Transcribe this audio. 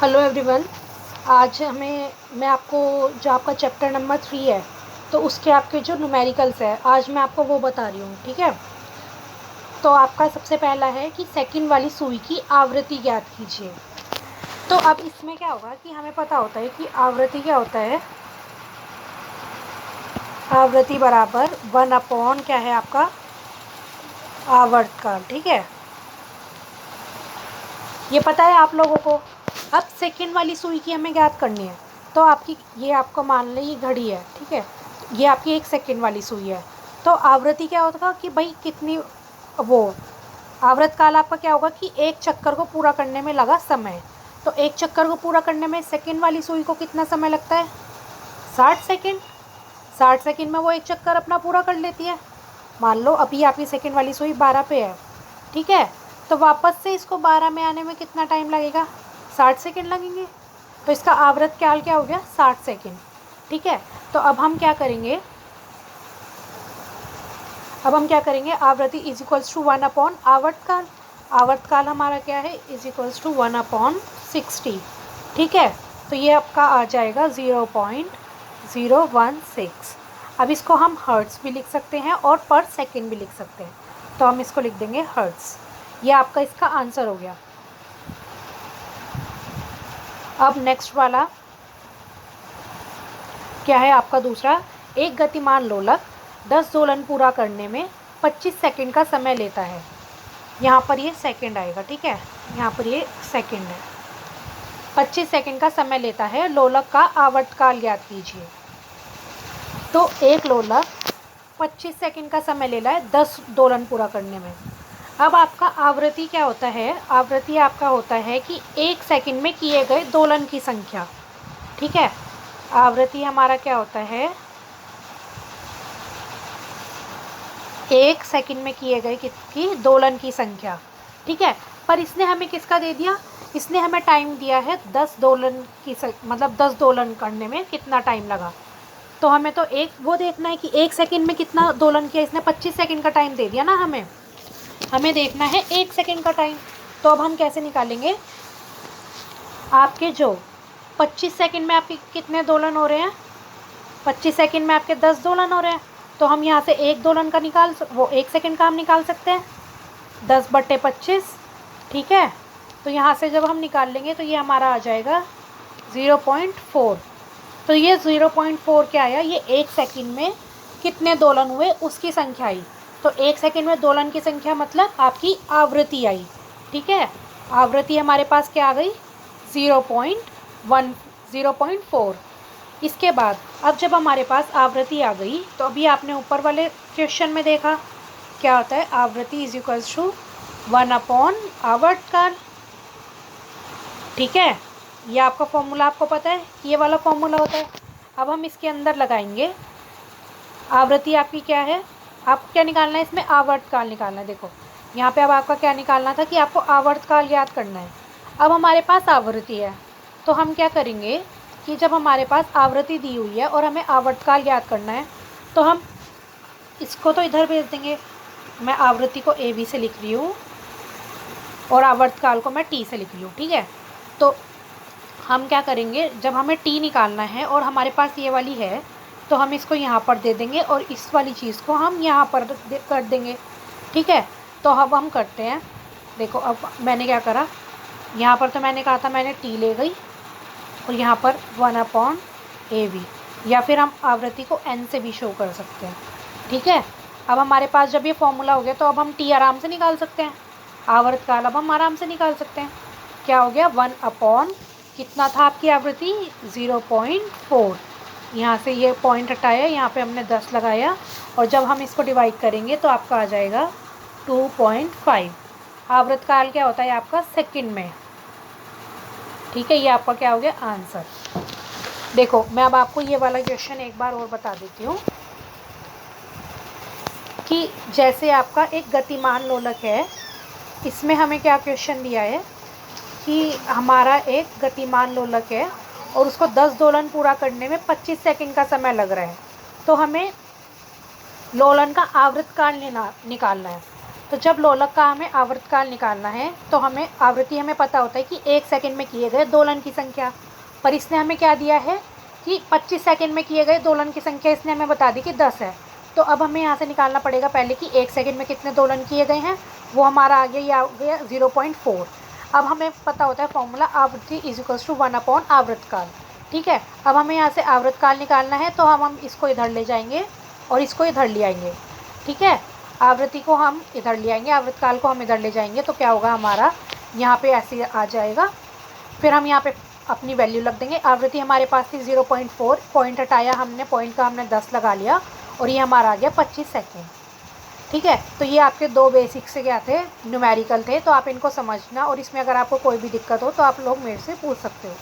Hello everyone. आज मैं आपको जो आपका चैप्टर नंबर 3 है, तो उसके आपके जो न्यूमेरिकल्स है आज मैं आपको वो बता रही हूँ। ठीक है, तो आपका सबसे पहला है कि सेकंड वाली सुई की आवृत्ति ज्ञात कीजिए। तो अब इसमें क्या होगा कि हमें पता होता है कि आवृत्ति क्या होता है। आवृत्ति बराबर 1 क्या है आपका आवर्तकाल। ठीक है, ये पता है आप लोगों को। अब सेकंड वाली सुई की हमें ज्ञात करनी है। तो आपकी ये आपको मान लें ये घड़ी है। ठीक है, ये आपकी एक सेकंड वाली सुई है। तो आवृत्ति क्या होगा कि भाई कितनी वो आवर्त काल आपका क्या होगा कि एक चक्कर को पूरा करने में लगा समय। तो एक चक्कर को पूरा करने में सेकंड वाली सुई को कितना समय लगता है? 60 सेकंड। 60 सेकंड में वो एक चक्कर अपना पूरा कर लेती है। मान लो अभी आपकी सेकंड वाली सुई 12 पे है। ठीक है, तो वापस से इसको 12 में आने में कितना टाइम लगेगा? 60 सेकंड लगेंगे। तो इसका आवर्त काल क्या हो गया? 60 सेकंड। ठीक है, तो अब हम क्या करेंगे आवृत्ति इज इक्वल्स टू 1 आवर्तकाल। आवर्तकाल हमारा क्या है? Is equals to 1/60। ठीक है, तो ये आपका आ जाएगा 0.016। अब इसको हम हर्ट्ज़ भी लिख सकते हैं और पर सेकंड भी लिख सकते हैं। तो हम इसको लिख देंगे हर्ट्ज़। ये आपका इसका आंसर हो गया। अब नेक्स्ट वाला क्या है आपका दूसरा? एक गतिमान लोलक 10 दोलन पूरा करने में 25 सेकंड का समय लेता है। यहाँ पर ये सेकंड आएगा। ठीक है, यहाँ पर ये सेकंड है। 25 सेकंड का समय लेता है। लोलक का आवर्तकाल ज्ञात कीजिए। तो एक लोलक 25 सेकंड का समय ले रहा है 10 दोलन पूरा करने में। अब आपका आवृत्ति क्या होता है? आवृत्ति आपका होता है कि एक सेकंड में किए गए दोलन की संख्या। ठीक है, आवृत्ति हमारा क्या होता है? एक सेकंड में किए गए किसकी दोलन की संख्या। ठीक है, पर इसने हमें किसका दे दिया? इसने हमें टाइम दिया है 10 दोलन की मतलब 10 दोलन करने में कितना टाइम लगा। तो हमें तो एक वो देखना है कि एक सेकंड में कितना दोलन किया। इसने 25 सेकंड का टाइम दे दिया ना, हमें देखना है एक सेकंड का टाइम। तो अब हम कैसे निकालेंगे? आपके जो 25 सेकंड में आपके कितने दोलन हो रहे हैं? 25 सेकंड में आपके 10 दोलन हो रहे हैं। तो हम यहाँ से एक दोलन का एक सेकंड का हम निकाल सकते हैं 10/25। ठीक है, तो यहाँ से जब हम निकाल लेंगे तो ये हमारा आ जाएगा 0.4। तो ये 0.4 क्या आया? ये एक सेकंड में कितने दोलन हुए उसकी संख्या आई। तो एक सेकंड में दोलन की संख्या मतलब आपकी आवृत्ति आई। ठीक है, आवृत्ति हमारे पास क्या आ गई? 0.4। इसके बाद अब जब हमारे पास आवृत्ति आ गई तो अभी आपने ऊपर वाले क्वेश्चन में देखा क्या होता है? आवृत्ति इज इक्वल्स टू 1/आवर्तकाल। ठीक है, ये आपका फॉर्मूला आपको पता है, ये वाला फॉर्मूला होता है। अब हम इसके अंदर लगाएंगे आवृत्ति आपकी क्या है। आपको क्या निकालना है? इसमें आवर्तकाल निकालना है। देखो यहाँ पे अब आपका क्या निकालना था कि आपको आवर्तकाल ज्ञात करना है। अब हमारे पास आवृत्ति है, तो हम क्या करेंगे कि जब हमारे पास आवृत्ति दी हुई है और हमें आवर्तकाल ज्ञात करना है तो हम इसको तो इधर भेज देंगे। मैं आवृत्ति को AB से लिख रही हूँ और आवर्तकाल को मैं T से लिख रही हूँ। ठीक है, तो हम क्या करेंगे, जब हमें T निकालना है और हमारे पास ये वाली है तो हम इसको यहाँ पर दे देंगे और इस वाली चीज़ को हम यहाँ पर कर देंगे। ठीक है, तो अब हम करते हैं। देखो अब मैंने क्या करा, यहाँ पर तो मैंने कहा था मैंने T ले गई और यहाँ पर 1/AB, या फिर हम आवृत्ति को N से भी शो कर सकते हैं। ठीक है, अब हमारे पास जब ये फॉर्मूला हो गया तो अब हम T आराम से निकाल सकते हैं। आवर्तकाल अब हम आराम से निकाल सकते हैं। क्या हो गया? 1/ कितना था आपकी आवृत्ति? 0.4। यहाँ से ये पॉइंट हटाया, यहाँ पे हमने 10 लगाया और जब हम इसको डिवाइड करेंगे तो आपका आ जाएगा 2.5। आवर्तकाल क्या होता है आपका? सेकंड में। ठीक है, ये आपका क्या हो गया? आंसर। देखो मैं अब आपको ये वाला क्वेश्चन एक बार और बता देती हूँ कि जैसे आपका एक गतिमान लोलक है, इसमें हमें क्या क्वेश्चन दिया है कि हमारा एक गतिमान लोलक है और उसको 10 दोलन पूरा करने में 25 सेकंड का समय लग रहा है। तो हमें लोलन का आवर्तकाल निकालना है। तो जब लोलक का हमें आवर्तकाल निकालना है तो हमें आवृत्ति हमें पता होता है कि 1 सेकंड में किए गए दोलन की संख्या, पर इसने हमें क्या दिया है कि 25 सेकंड में किए गए दोलन की संख्या इसने हमें बता दी कि 10 है। तो अब हमें यहाँ से निकालना पड़ेगा पहले कि 1 सेकंड में कितने दोलन किए गए हैं, वो हमारा आ गया, ये आ गया 0.4। अब हमें पता होता है फॉर्मूला आवृत्ति इज इक्वल्स टू 1 अपॉन आवर्तकाल। ठीक है, अब हमें यहाँ से आवर्तकाल निकालना है तो हम इसको इधर ले जाएंगे और इसको इधर ले आएंगे। ठीक है, आवृत्ति को हम इधर ले आएंगे, आवर्तकाल को हम इधर ले जाएंगे, तो क्या होगा हमारा यहाँ पे ऐसे आ जाएगा। फिर हम यहाँ पे अपनी वैल्यू रख देंगे। आवृत्ति हमारे पास थी 0.4, पॉइंट हटाया हमने, पॉइंट का हमने 10 लगा लिया और ये हमारा आ गया 25 सेकेंड। ठीक है, तो ये आपके 2 बेसिक से क्या थे, न्यूमेरिकल थे, तो आप इनको समझना और इसमें अगर आपको कोई भी दिक्कत हो तो आप लोग मेरे से पूछ सकते हो।